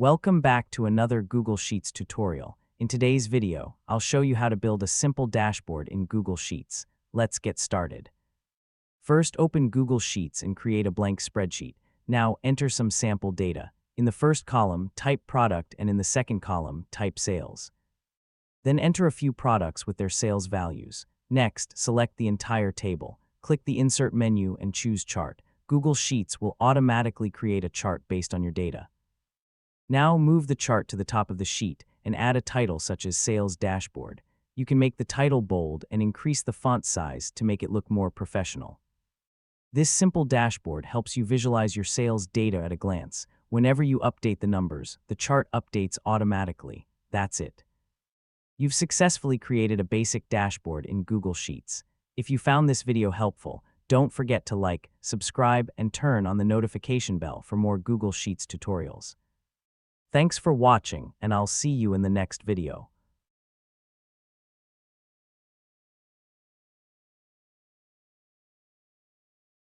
Welcome back to another Google Sheets tutorial. In today's video, I'll show you how to build a simple dashboard in Google Sheets. Let's get started. First, open Google Sheets and create a blank spreadsheet. Now, enter some sample data. In the first column, type product, and in the second column, type sales. Then enter a few products with their sales values. Next, select the entire table. Click the Insert menu and choose Chart. Google Sheets will automatically create a chart based on your data. Now move the chart to the top of the sheet and add a title such as Sales Dashboard. You can make the title bold and increase the font size to make it look more professional. This simple dashboard helps you visualize your sales data at a glance. Whenever you update the numbers, the chart updates automatically. That's it. You've successfully created a basic dashboard in Google Sheets. If you found this video helpful, don't forget to like, subscribe, and turn on the notification bell for more Google Sheets tutorials. Thanks for watching, and I'll see you in the next video.